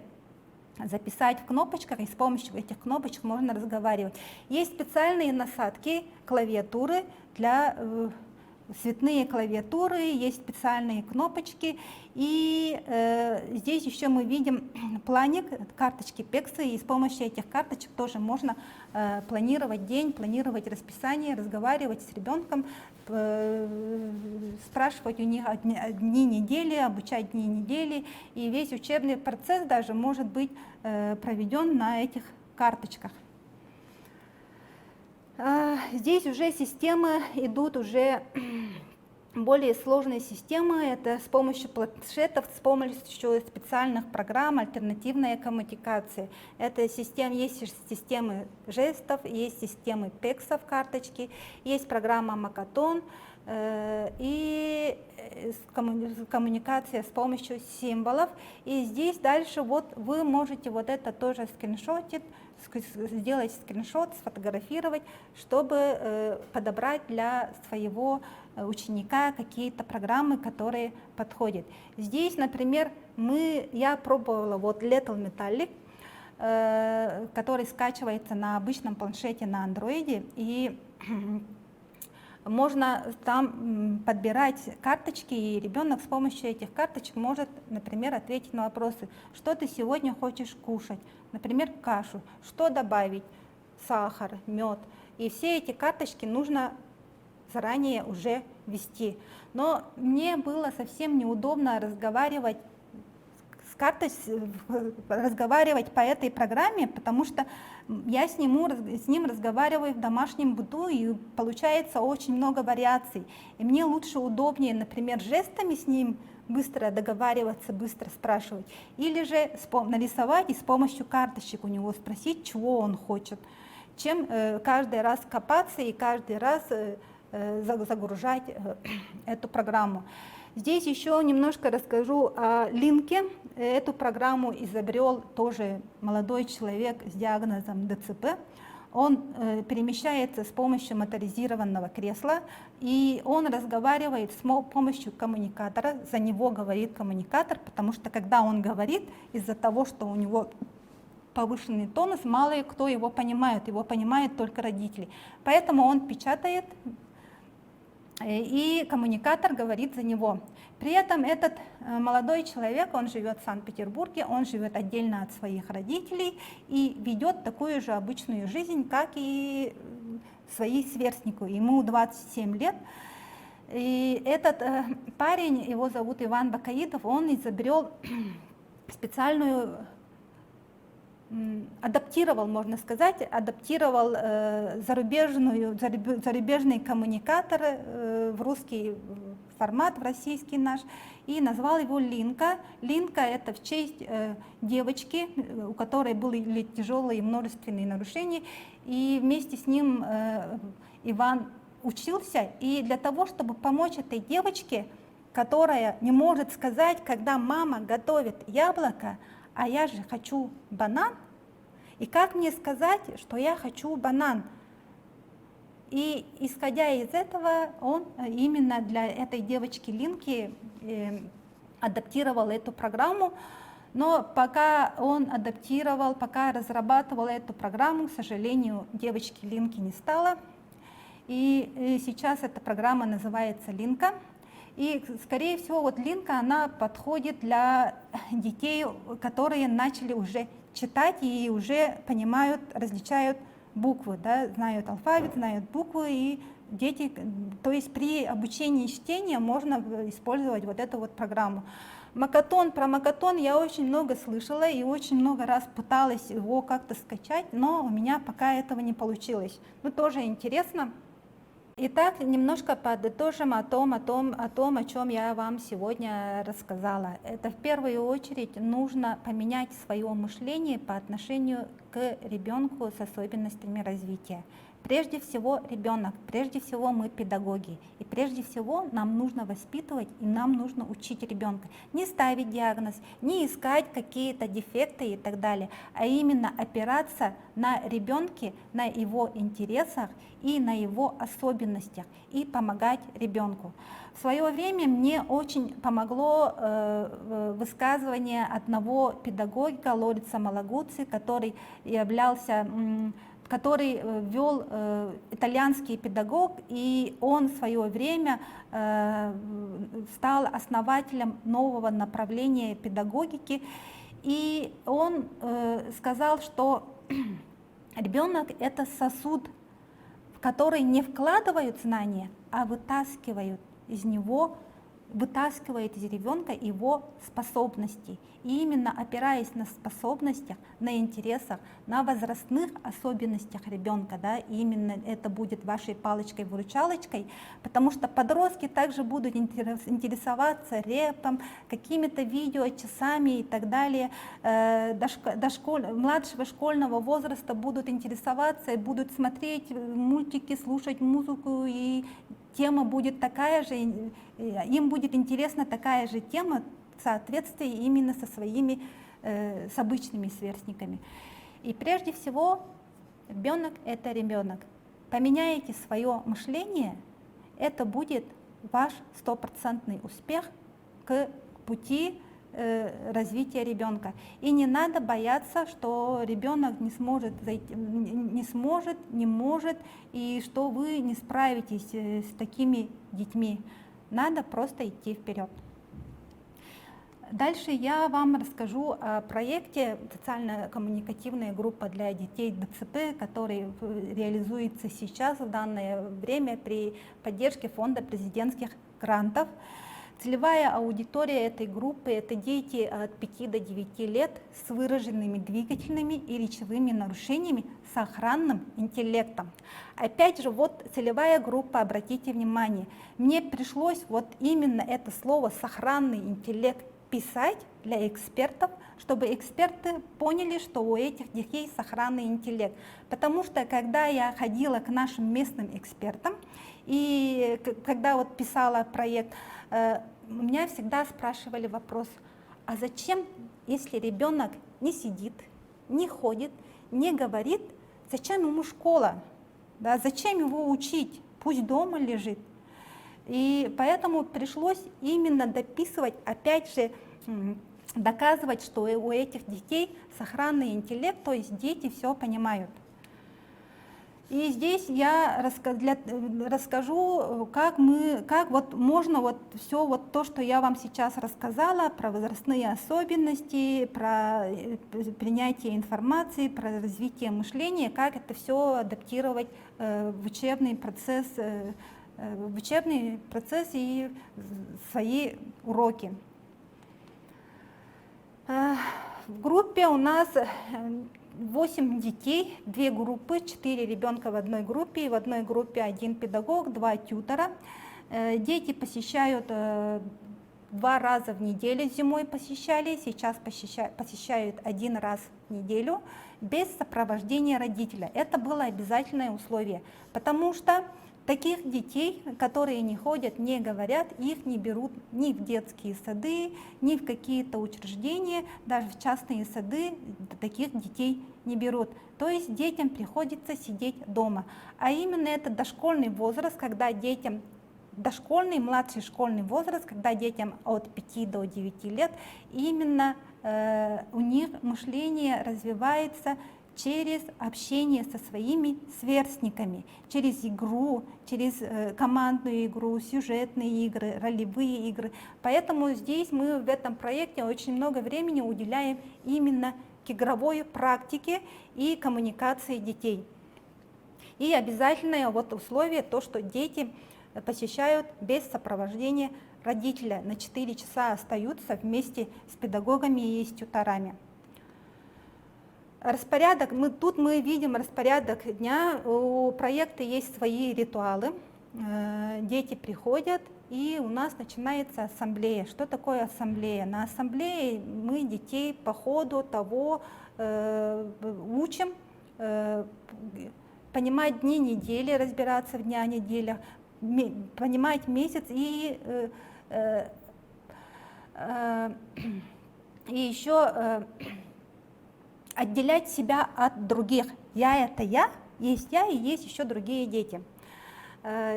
записать в кнопочках, и с помощью этих кнопочек можно разговаривать. Есть специальные насадки, клавиатуры для цветные клавиатуры, есть специальные кнопочки, и здесь еще мы видим планик, карточки Пекса, и с помощью этих карточек тоже можно планировать день, планировать расписание, разговаривать с ребенком, спрашивать у них дни недели, обучать дни недели, и весь учебный процесс даже может быть проведен на этих карточках. Здесь уже системы идут уже более сложные системы, это с помощью планшетов, с помощью специальных программ альтернативная коммуникация. Это система, есть системы жестов, есть системы пексов карточки, есть программа Макатон и коммуникация с помощью символов. И здесь дальше вот вы можете вот это тоже скриншотить, сделать скриншот, сфотографировать, чтобы подобрать для своего ученика какие-то программы, которые подходят. Здесь, например, я пробовала вот Little Metallic, который скачивается на обычном планшете на андроиде, и можно там подбирать карточки, и ребенок с помощью этих карточек может, например, ответить на вопросы: что ты сегодня хочешь кушать, например, кашу, что добавить, сахар, мед. И все эти карточки нужно заранее уже ввести. Но мне было совсем неудобно разговаривать разговаривать по этой программе, потому что я с ним разговариваю в домашнем быту, и получается очень много вариаций. И мне лучше, удобнее, например, жестами с ним быстро договариваться, быстро спрашивать, или же нарисовать и с помощью карточек у него спросить, чего он хочет, чем каждый раз копаться и каждый раз загружать эту программу. Здесь еще немножко расскажу о Линке. Эту программу изобрел тоже молодой человек с диагнозом ДЦП. Он перемещается с помощью моторизированного кресла, и он разговаривает с помощью коммуникатора. За него говорит коммуникатор, потому что когда он говорит, из-за того, что у него повышенный тонус, мало кто его понимает только родители. Поэтому он печатает, и коммуникатор говорит за него. При этом этот молодой человек, он живет в Санкт-Петербурге, он живет отдельно от своих родителей и ведет такую же обычную жизнь, как и свои сверстники. Ему 27 лет. И этот парень, его зовут Иван Бакаидов, он изобрел специальную адаптировал, можно сказать, адаптировал зарубежные коммуникаторы в русский формат, в российский наш, и назвал его Линка. Линка — это в честь девочки, у которой были тяжелые множественные нарушения, и вместе с ним Иван учился, и для того, чтобы помочь этой девочке, которая не может сказать, когда мама готовит яблоко, а я же хочу банан, и как мне сказать, что я хочу банан? И исходя из этого, он именно для этой девочки Линки адаптировал эту программу, но пока он адаптировал, пока разрабатывал эту программу, к сожалению, девочки Линки не стало, и сейчас эта программа называется Линка. И, скорее всего, вот Линка, она подходит для детей, которые начали уже читать и уже понимают, различают буквы, да, знают алфавит, знают буквы, и дети, то есть при обучении чтения можно использовать вот эту вот программу. Макатон, про Макатон я очень много слышала и очень много раз пыталась его как-то скачать, но у меня пока этого не получилось. Ну, тоже интересно. Итак, немножко подытожим о том, о чем я вам сегодня рассказала. Это в первую очередь нужно поменять свое мышление по отношению к ребенку с особенностями развития. Прежде всего ребенок, прежде всего мы педагоги, и прежде всего нам нужно воспитывать и нам нужно учить ребенка. Не ставить диагноз, не искать какие-то дефекты и так далее, а именно опираться на ребенке, на его интересах и на его особенностях и помогать ребенку. В свое время мне очень помогло высказывание одного педагога Лорица Малагуци, который вел итальянский педагог, и он в свое время стал основателем нового направления педагогики, и он сказал, что ребенок — это сосуд, в который не вкладывают знания, а вытаскивает из ребенка его способности. И именно опираясь на способностях, на интересах, на возрастных особенностях ребенка, да, именно это будет вашей палочкой-выручалочкой, потому что подростки также будут интересоваться рэпом, какими-то видео часами и так далее, младшего школьного возраста будут интересоваться, будут смотреть мультики, слушать музыку, и тема будет такая же, им будет интересна такая же тема в соответствии именно со своими, с обычными сверстниками. И прежде всего, ребенок — это ребенок. Поменяете свое мышление, это будет ваш стопроцентный успех к пути развития ребенка. И не надо бояться, что ребенок не может, и что вы не справитесь с такими детьми. Надо просто идти вперед. Дальше я вам расскажу о проекте «Социально-коммуникативная группа для детей ДЦП», который реализуется сейчас, в данное время, при поддержке Фонда президентских грантов. Целевая аудитория этой группы — это дети от 5 до 9 лет с выраженными двигательными и речевыми нарушениями с охранным интеллектом. Опять же, вот целевая группа, обратите внимание, мне пришлось вот именно это слово «сохранный интеллект» писать для экспертов, чтобы эксперты поняли, что у этих детей сохранный интеллект. Потому что когда я ходила к нашим местным экспертам, и когда вот писала проект, меня всегда спрашивали вопрос: а зачем, если ребенок не сидит, не ходит, не говорит, зачем ему школа? Да, зачем его учить? Пусть дома лежит. И поэтому пришлось именно дописывать, опять же, доказывать, что у этих детей сохранный интеллект, то есть дети все понимают. И здесь я расскажу, как вот можно вот все вот то, что я вам сейчас рассказала, про возрастные особенности, про принятие информации, про развитие мышления, как это все адаптировать в учебный процесс и свои уроки. В группе у нас 8 детей, 2 группы, 4 ребенка в одной группе, и в одной группе 1 педагог, 2 тьютера. Дети посещают 2 раза в неделю, зимой посещали, сейчас посещают 1 раз в неделю без сопровождения родителя. Это было обязательное условие, потому что таких детей, которые не ходят, не говорят, их не берут ни в детские сады, ни в какие-то учреждения, даже в частные сады таких детей не берут. То есть детям приходится сидеть дома. А именно это дошкольный возраст, когда детям, дошкольный, младший школьный возраст, когда детям от 5 до 9 лет, именно у них мышление развивается через общение со своими сверстниками, через игру, через командную игру, сюжетные игры, ролевые игры. Поэтому здесь мы в этом проекте очень много времени уделяем именно к игровой практике и коммуникации детей. И обязательное вот условие то, что дети посещают без сопровождения родителя, на 4 часа остаются вместе с педагогами и с тьюторами. Распорядок, тут мы видим распорядок дня, у проекта есть свои ритуалы, дети приходят, и у нас начинается ассамблея. Что такое ассамблея? На ассамблее мы детей по ходу того учим понимать дни недели, разбираться в дня неделях, понимать месяц и еще отделять себя от других. Я — это я, есть я и есть еще другие дети.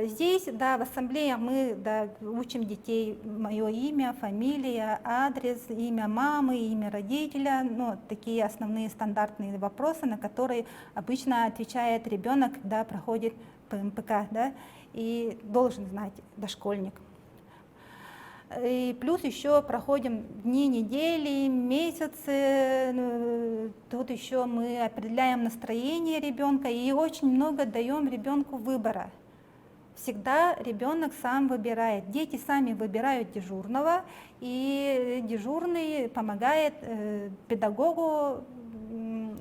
Здесь, да, в ассамблеях мы учим детей мое имя, фамилия, адрес, имя мамы, имя родителя, ну, такие основные стандартные вопросы, на которые обычно отвечает ребенок, когда проходит ПМПК, да, и должен знать дошкольник. И плюс еще проходим дни, недели, месяцы, тут еще мы определяем настроение ребенка и очень много даем ребенку выбора. Всегда ребенок сам выбирает, дети сами выбирают дежурного, и дежурный помогает педагогу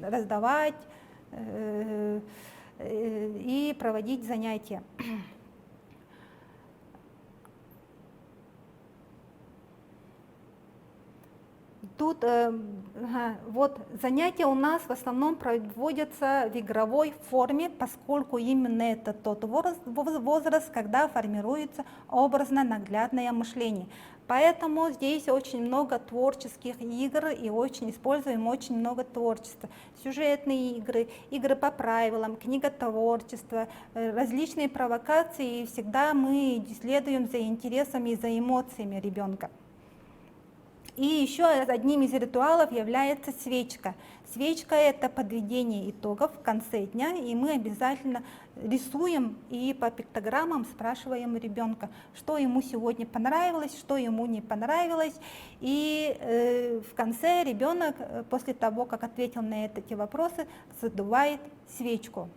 раздавать и проводить занятия. Тут вот занятия у нас в основном проводятся в игровой форме, поскольку именно это тот возраст, когда формируется образно-наглядное мышление. Поэтому здесь очень много творческих игр и используем очень много творчества. Сюжетные игры, игры по правилам, книготворчество, различные провокации. И всегда мы следуем за интересами и за эмоциями ребенка. И еще одним из ритуалов является свечка. Свечка — это подведение итогов в конце дня, и мы обязательно рисуем и по пиктограммам спрашиваем ребенка, что ему сегодня понравилось, что ему не понравилось. И в конце ребенок, после того, как ответил на эти вопросы, задувает свечку.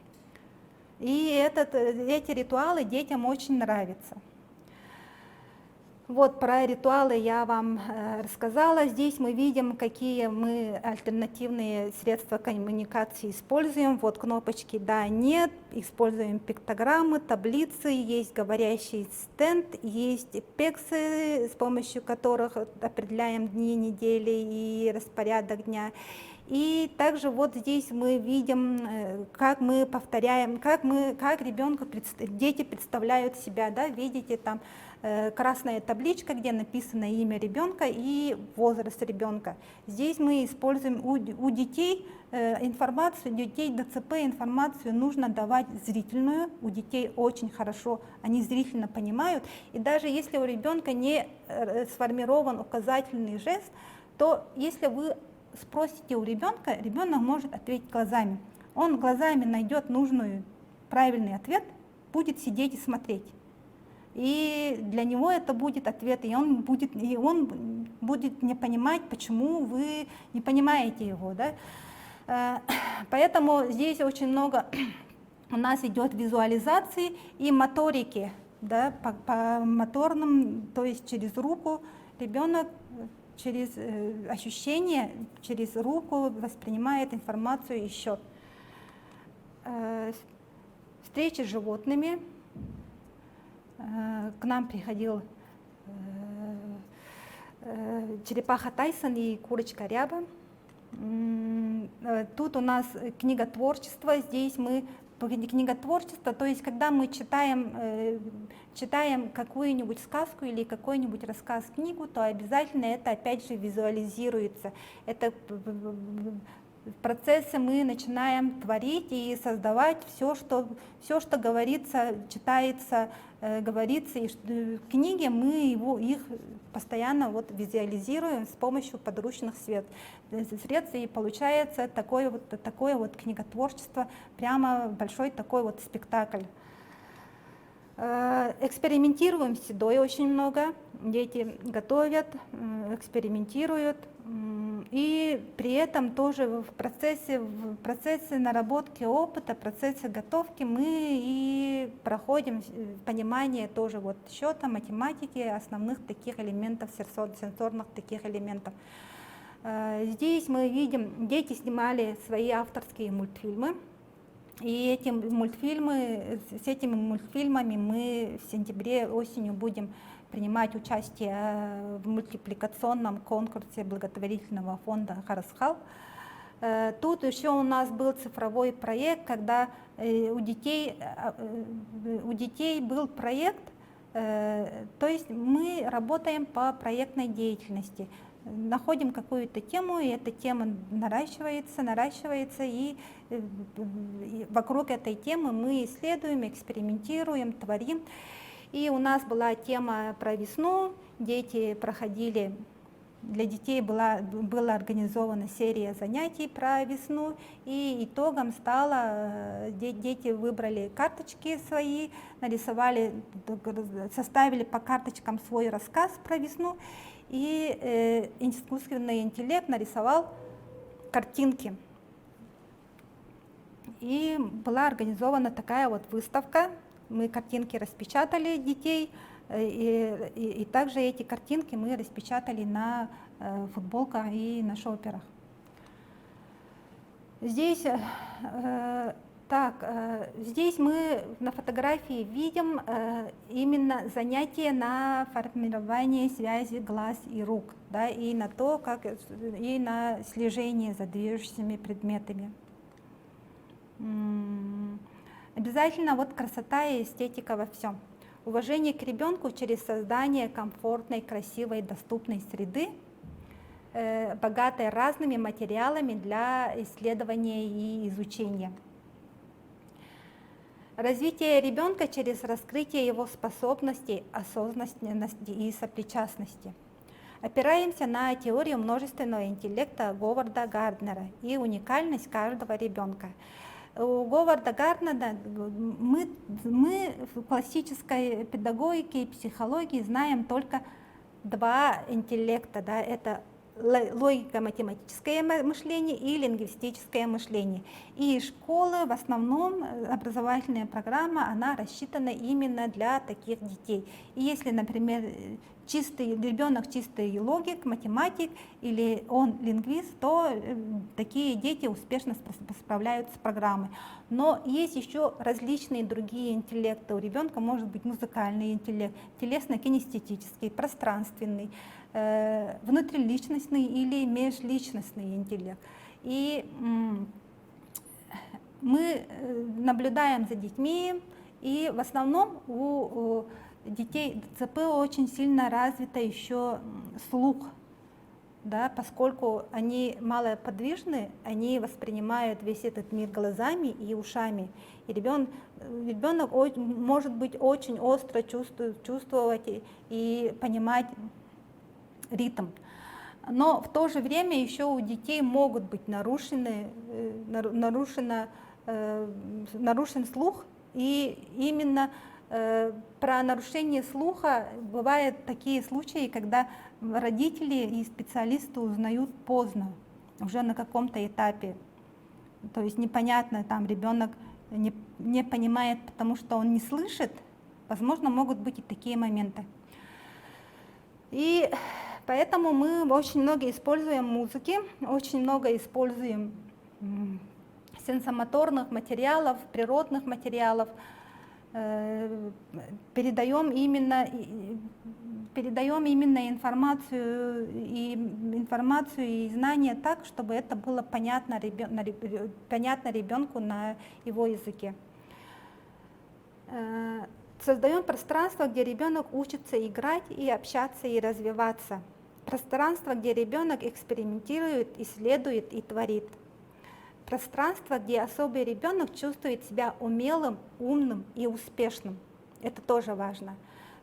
И эти ритуалы детям очень нравятся. Вот про ритуалы я вам рассказала. Здесь мы видим, какие мы альтернативные средства коммуникации используем. Вот кнопочки «да», «нет», используем пиктограммы, таблицы, есть говорящий стенд, есть пексы, с помощью которых определяем дни недели и распорядок дня. И также вот здесь мы видим, как мы повторяем, как ребенку, дети представляют себя, да, видите, там красная табличка, где написано имя ребенка и возраст ребенка. Здесь мы используем у детей информацию, детей ДЦП информацию нужно давать зрительную, у детей очень хорошо, они зрительно понимают, и даже если у ребенка не сформирован указательный жест, то если вы спросите у ребенка, ребенок может ответить глазами. Он глазами найдет правильный ответ, будет сидеть и смотреть. И для него это будет ответ, и он будет не понимать, почему вы не понимаете его. Да? Поэтому здесь очень много у нас идет визуализации и моторики, да, по моторным, то есть через руку ребенок через ощущение, через руку воспринимает информацию еще. Встречи с животными. К нам приходил черепаха Тайсон и курочка Ряба. Тут у нас книга творчества. Здесь мы книга творчества, то есть когда мы читаем какую-нибудь сказку или какой-нибудь рассказ, книгу, то обязательно это опять же визуализируется. Это в процессе мы начинаем творить и создавать все, что говорится, читается, говорится. И в книге мы их постоянно визуализируем с помощью подручных средств, и получается такое вот книготворчество, прямо большой такой вот спектакль. Экспериментируем с едой очень много, дети готовят, экспериментируют, и при этом тоже в процессе наработки опыта, в процессе готовки мы и проходим понимание тоже счета, математики, основных таких элементов, сенсорных таких элементов. Здесь мы видим, дети снимали свои авторские мультфильмы. И с этими мультфильмами мы в сентябре осенью будем принимать участие в мультипликационном конкурсе благотворительного фонда «Харасхал». Тут еще у нас был цифровой проект, когда у детей был проект, то есть мы работаем по проектной деятельности. Находим какую-то тему, и эта тема наращивается, и вокруг этой темы мы исследуем, экспериментируем, творим. И у нас была тема про весну, дети проходили, для детей была организована серия занятий про весну, и итогом стало, дети выбрали карточки свои, нарисовали, составили по карточкам свой рассказ про весну, и искусственный интеллект нарисовал картинки. И была организована такая вот выставка, мы картинки распечатали детей, и также эти картинки мы распечатали на футболках и на шоперах. Здесь здесь мы на фотографии видим именно занятие на формирование связи глаз и рук, да, и на то, и на слежение за движущимися предметами. Обязательно красота и эстетика во всем. Уважение к ребенку через создание комфортной, красивой, доступной среды, богатой разными материалами для исследования и изучения. Развитие ребенка через раскрытие его способностей, осознанности и сопричастности. Опираемся на теорию множественного интеллекта Говарда Гарднера и уникальность каждого ребенка. У Говарда Гарднера мы в классической педагогике и психологии знаем только два интеллекта, да, это логико-математическое мышление и лингвистическое мышление. И школы, в основном образовательная программа, она рассчитана именно для таких детей. И если, например, ребенок чистый логик, математик или он лингвист, то такие дети успешно справляются с программой. Но есть еще различные другие интеллекты. У ребенка может быть музыкальный интеллект, телесно-кинестетический, пространственный, внутриличностный или межличностный интеллект. И мы наблюдаем за детьми, и в основном у детей ДЦП очень сильно развито еще слух, да, поскольку они малоподвижны, они воспринимают весь этот мир глазами и ушами. И ребенок может быть очень остро чувствовать и понимать ритм. Но в то же время еще у детей могут быть нарушен слух, и именно про нарушение слуха бывают такие случаи, когда родители и специалисты узнают поздно, уже на каком-то этапе. То есть непонятно, там ребенок не понимает, потому что он не слышит. Возможно, могут быть и такие моменты. И Поэтому мы очень много используем музыки, очень много используем сенсомоторных материалов, природных материалов, передаем именно информацию и знания так, чтобы это было понятно ребенку на его языке. Создаем пространство, где ребенок учится играть и общаться и развиваться. Пространство, где ребенок экспериментирует, исследует и творит. Пространство, где особый ребенок чувствует себя умелым, умным и успешным. Это тоже важно.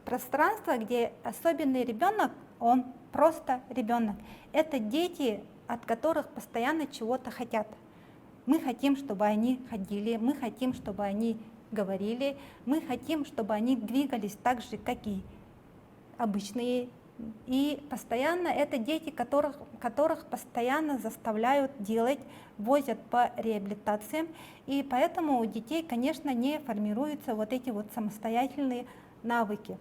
Пространство, где особенный ребенок, он просто ребенок. Это дети, от которых постоянно чего-то хотят. Мы хотим, чтобы они ходили, мы хотим, чтобы они говорили, мы хотим, чтобы они двигались так же, как и обычные. И постоянно это дети, которых постоянно заставляют делать, возят по реабилитациям. И поэтому у детей, конечно, не формируются вот эти вот самостоятельные навыки.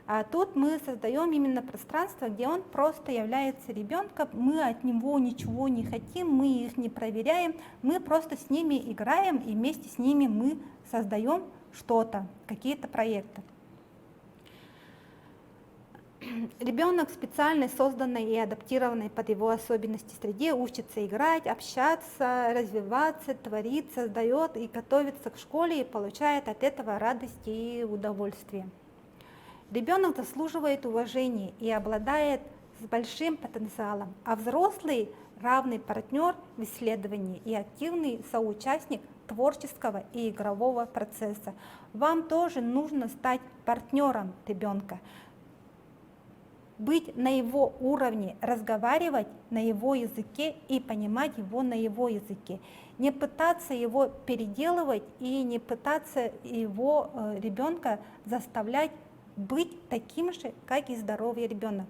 А тут мы создаем именно пространство, где он просто является ребенком, мы от него ничего не хотим, мы их не проверяем, мы просто с ними играем, и вместе с ними мы создаем что-то, какие-то проекты. Ребенок в специально созданной и адаптированной под его особенности среде учится играть, общаться, развиваться, творить, создает и готовится к школе и получает от этого радость и удовольствие. Ребенок заслуживает уважения и обладает с большим потенциалом, а взрослый равный партнер в исследовании и активный соучастник творческого и игрового процесса. Вам тоже нужно стать партнером ребенка, быть на его уровне, разговаривать на его языке и понимать его на его языке. Не пытаться его переделывать и не пытаться его ребенка заставлять быть таким же, как и здоровый ребенок.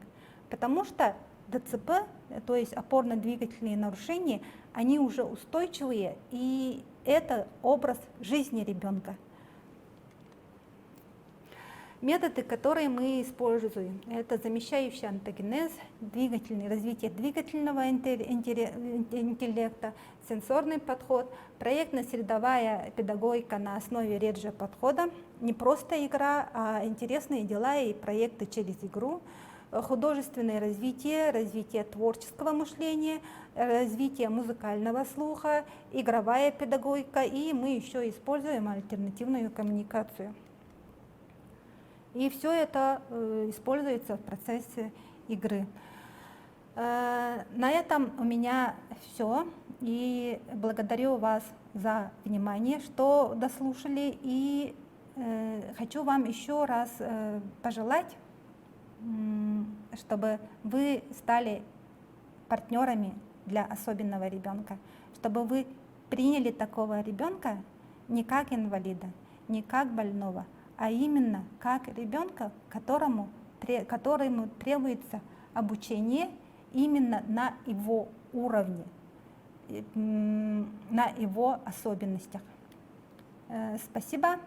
Потому что ДЦП, то есть опорно-двигательные нарушения, они уже устойчивые, и это образ жизни ребенка. Методы, которые мы используем, это замещающий антогенез, развитие двигательного интеллекта, сенсорный подход, проектно-средовая педагогика на основе реджио подхода, не просто игра, а интересные дела и проекты через игру, художественное развитие творческого мышления, развитие музыкального слуха, игровая педагогика, и мы еще используем альтернативную коммуникацию. И все это используется в процессе игры. На этом у меня все. И благодарю вас за внимание, что дослушали. И хочу вам еще раз пожелать, чтобы вы стали партнерами для особенного ребенка, чтобы вы приняли такого ребенка не как инвалида, не как больного, а именно как ребенка, которому требуется обучение именно на его уровне, на его особенностях. Спасибо.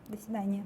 До свидания.